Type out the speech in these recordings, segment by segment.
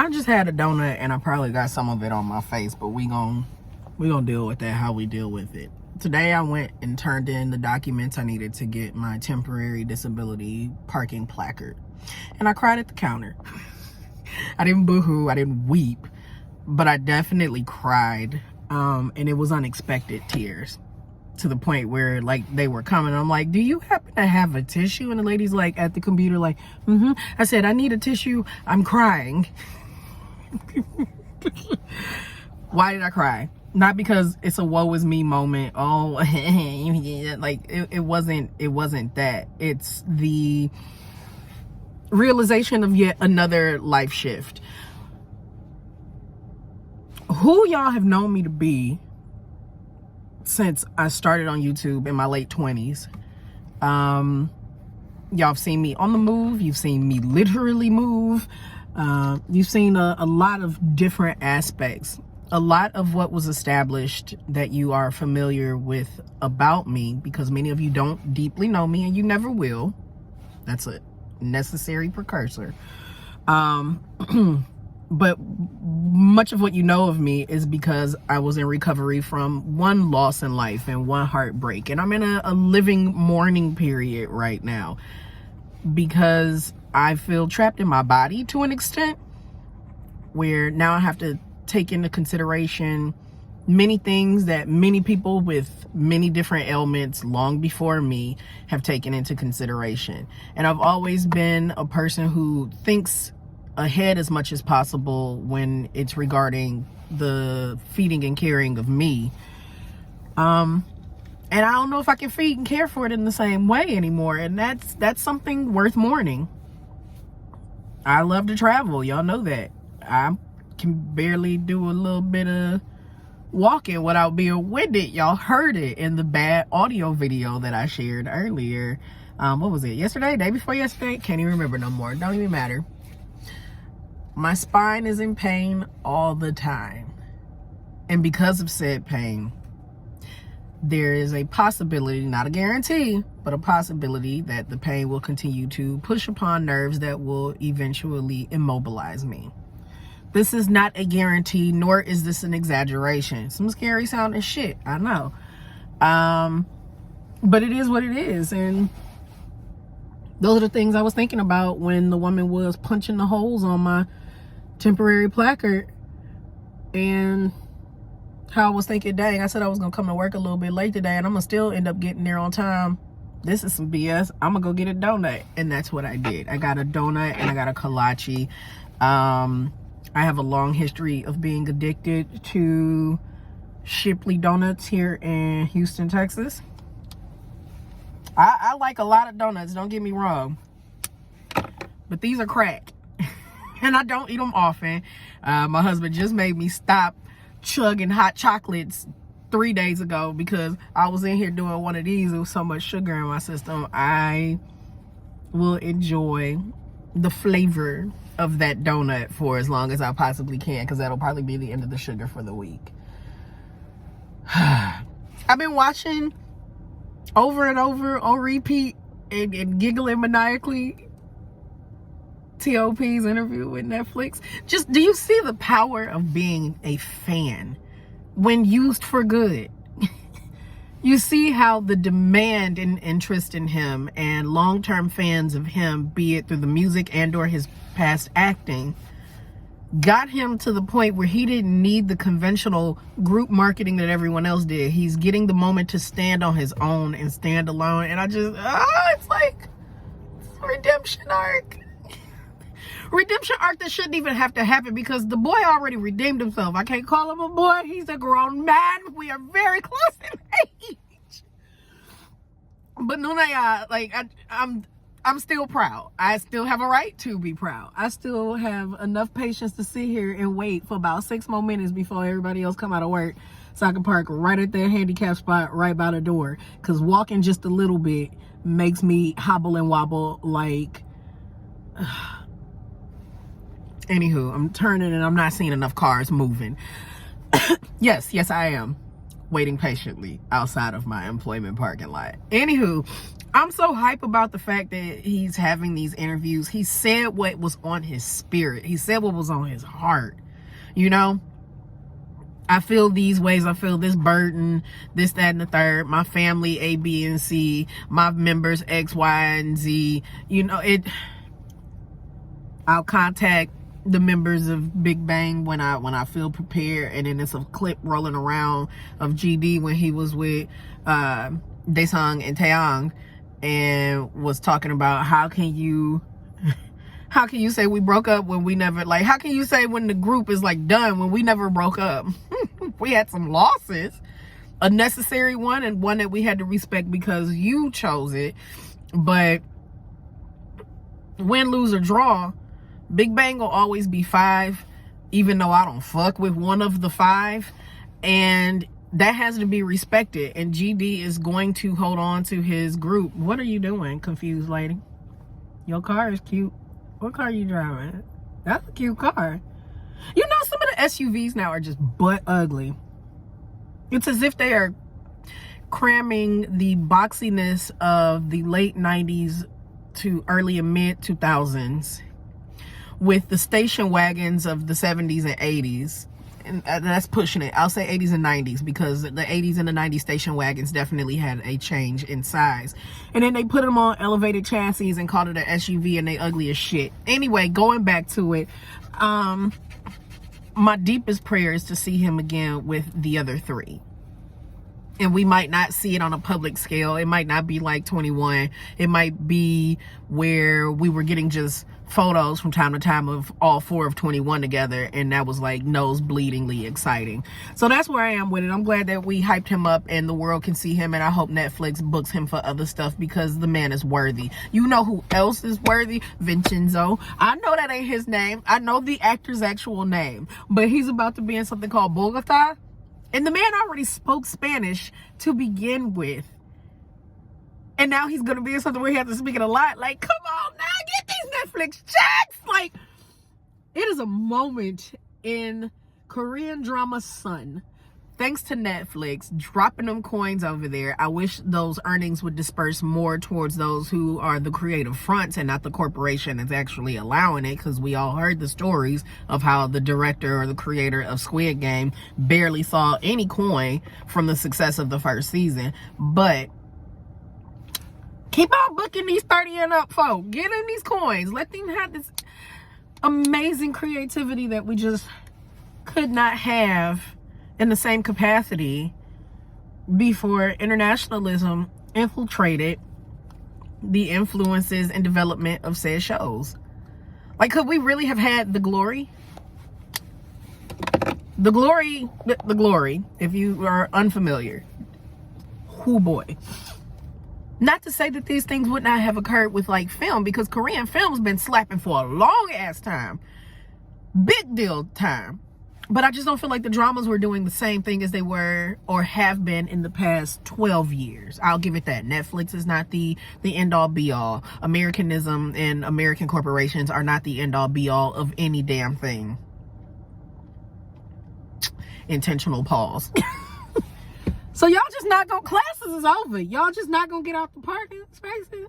I just had a donut and I probably got some of it on my face, but we gonna deal with that how we deal with it. Today I went and turned in the documents I needed to get my temporary disability parking placard. And I cried at the counter. I didn't boo-hoo, I didn't weep, but I definitely cried. And it was unexpected tears, to the point where like they were coming. I'm like, do you happen to have a tissue? And the lady's like at the computer like, I said, I need a tissue. I'm crying. Why did I cry? Not because it's a woe is me moment. Oh, like it wasn't that. It's the realization of yet another life shift. Who y'all have known me to be since I started on YouTube in my late 20s. Y'all have seen me on the move. You've seen me literally move. You've seen a lot of different aspects. A lot of what was established that you are familiar with about me, because many of you don't deeply know me and you never will. That's a necessary precursor. But much of what you know of me is because I was in recovery from one loss in life and one heartbreak. And I'm in a living mourning period right now because I feel trapped in my body to an extent, where now I have to take into consideration many things that many people with many different ailments long before me have taken into consideration. And I've always been a person who thinks ahead as much as possible when it's regarding the feeding and caring of me. And I don't know if I can feed and care for it in the same way anymore. And that's something worth mourning. I love to travel. Y'all know that. I can barely do a little bit of walking without being winded. Y'all heard it in the bad audio video that I shared earlier. What was it? Yesterday? Day before yesterday? Can't even remember no more. Don't even matter. My spine is in pain all the time. And because of said pain, there is a possibility, not a guarantee, but a possibility that the pain will continue to push upon nerves that will eventually immobilize me. This is not a guarantee, nor is this an exaggeration. Some scary sounding shit, I know. But it is what it is. And those are the things I was thinking about when the woman was punching the holes on my temporary placard, and how I was thinking, dang, I said I was gonna come to work a little bit late today and I'm gonna still end up getting there on time. This is some BS. I'm gonna go get a donut. And that's what I did. I got a donut and I got a kolache. I have a long history of being addicted to Shipley donuts here in Houston, Texas. I like a lot of donuts, don't get me wrong, but these are crack. And I don't eat them often. My husband just made me stop chugging hot chocolates 3 days ago because I was in here doing one of these. There was so much sugar in my system. I will enjoy the flavor of that donut for as long as I possibly can, because that'll probably be the end of the sugar for the week. I've been watching over and over on repeat and giggling maniacally T.O.P.'s interview with Netflix. Just, do you see the power of being a fan when used for good? You see how the demand and interest in him and long-term fans of him, be it through the music and or his past acting, got him to the point where he didn't need the conventional group marketing that everyone else did. He's getting the moment to stand on his own and stand alone. And I just, it's like a redemption arc. Redemption arc that shouldn't even have to happen, because the boy already redeemed himself. I can't call him a boy. He's a grown man. We are very close in age. But Nunaya, like, I'm still proud. I still have a right to be proud. I still have enough patience to sit here and wait for about 6 more minutes before everybody else come out of work, so I can park right at that handicap spot right by the door. Because walking just a little bit makes me hobble and wobble like... Anywho, I'm turning and I'm not seeing enough cars moving. Yes, I am waiting patiently outside of my employment parking lot. Anywho, I'm so hype about the fact that he's having these interviews. He said what was on his spirit. He said what was on his heart. You know, I feel these ways. I feel this burden, this, that, and the third. My family, A, B, and C. My members, X, Y, and Z. You know, I'll contact the members of Big Bang when I feel prepared. And then it's a clip rolling around of GD when he was with Daesung and Taeyang, and was talking about how can you say we broke up when we never, like, how can you say when the group is like done when we never broke up? We had some losses, a necessary one and one that we had to respect because you chose it. But win, lose, or draw, Big Bang will always be 5, even though I don't fuck with one of the 5. And that has to be respected. And GD is going to hold on to his group. What are you doing, confused lady? Your car is cute. What car are you driving? That's a cute car. You know, some of the SUVs now are just butt ugly. It's as if they are cramming the boxiness of the late 90s to early and mid 2000s with the station wagons of the 70s and 80s. And that's pushing it. I'll say 80s and 90s because the 80s and the 90s station wagons definitely had a change in size. And then they put them on elevated chassis and called it an SUV, and they ugly as shit. Anyway, going back to it, my deepest prayer is to see him again with the other 3. And we might not see it on a public scale. It might not be like 21. It might be where we were getting just photos from time to time of all 4 of 21 together, and that was like nosebleedingly exciting. So that's where I am with it. I'm glad that we hyped him up and the world can see him, and I hope Netflix books him for other stuff because the man is worthy. You know who else is worthy? Vincenzo. I know that ain't his name. I know the actor's actual name, but he's about to be in something called Bogota, and the man already spoke Spanish to begin with. And now he's going to be in something where he has to speak it a lot. Like, come on now, get these Netflix checks. Like, it is a moment in Korean drama sun. Thanks to Netflix dropping them coins over there. I wish those earnings would disperse more towards those who are the creative fronts and not the corporation that's actually allowing it, because we all heard the stories of how the director or the creator of Squid Game barely saw any coin from the success of the first season. But keep on booking these 30 and up folk. Get them these coins. Let them have this amazing creativity that we just could not have in the same capacity before internationalism infiltrated the influences and development of said shows. Like, could we really have had the glory? The glory, if you are unfamiliar. Whoo boy. Not to say that these things would not have occurred with like film, because Korean film's been slapping for a long ass time. Big deal time. But I just don't feel like the dramas were doing the same thing as they were or have been in the past 12 years. I'll give it that. Netflix is not the end all be all. Americanism and American corporations are not the end all be all of any damn thing. Intentional pause. So y'all just not gonna, classes is over. Y'all just not gonna get out the parking spaces?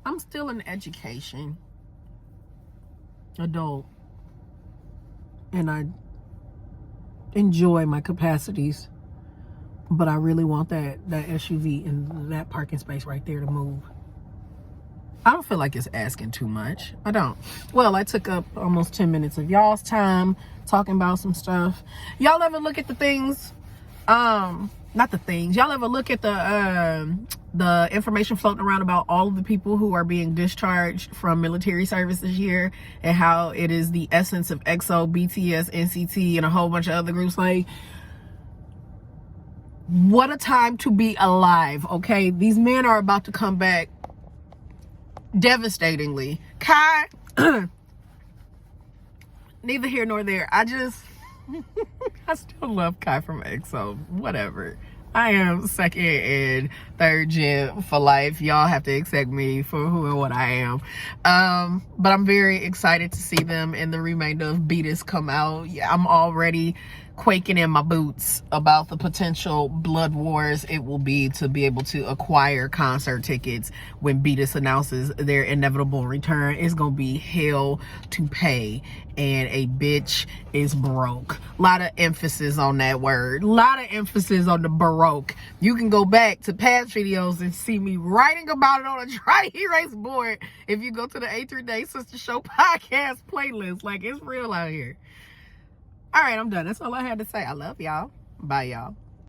I'm still in education. Adult. And I enjoy my capacities. But I really want that SUV in that parking space right there to move. I don't feel like it's asking too much. I don't. Well, I took up almost 10 minutes of y'all's time talking about some stuff. Y'all ever look at the things? Not the things. Y'all ever look at the information floating around about all of the people who are being discharged from military service this year, and how it is the essence of EXO, BTS, NCT, and a whole bunch of other groups? Like, what a time to be alive, okay? These men are about to come back devastatingly. Kai, neither here nor there. I still love Kai from EXO. Whatever. I am second and third gen for life. Y'all have to accept me for who and what I am. But I'm very excited to see them and the remainder of Beatus come out. Yeah, I'm already quaking in my boots about the potential blood wars it will be to be able to acquire concert tickets when Beatus announces their inevitable return. It's gonna be hell to pay, and a bitch is broke. A lot of emphasis on that word. A lot of emphasis on the baroque. You can go back to past videos and see me writing about it on a dry erase board if you go to the A3Day Sister Show podcast playlist. Like, it's real out here. All right, I'm done. That's all I had to say. I love y'all. Bye, y'all.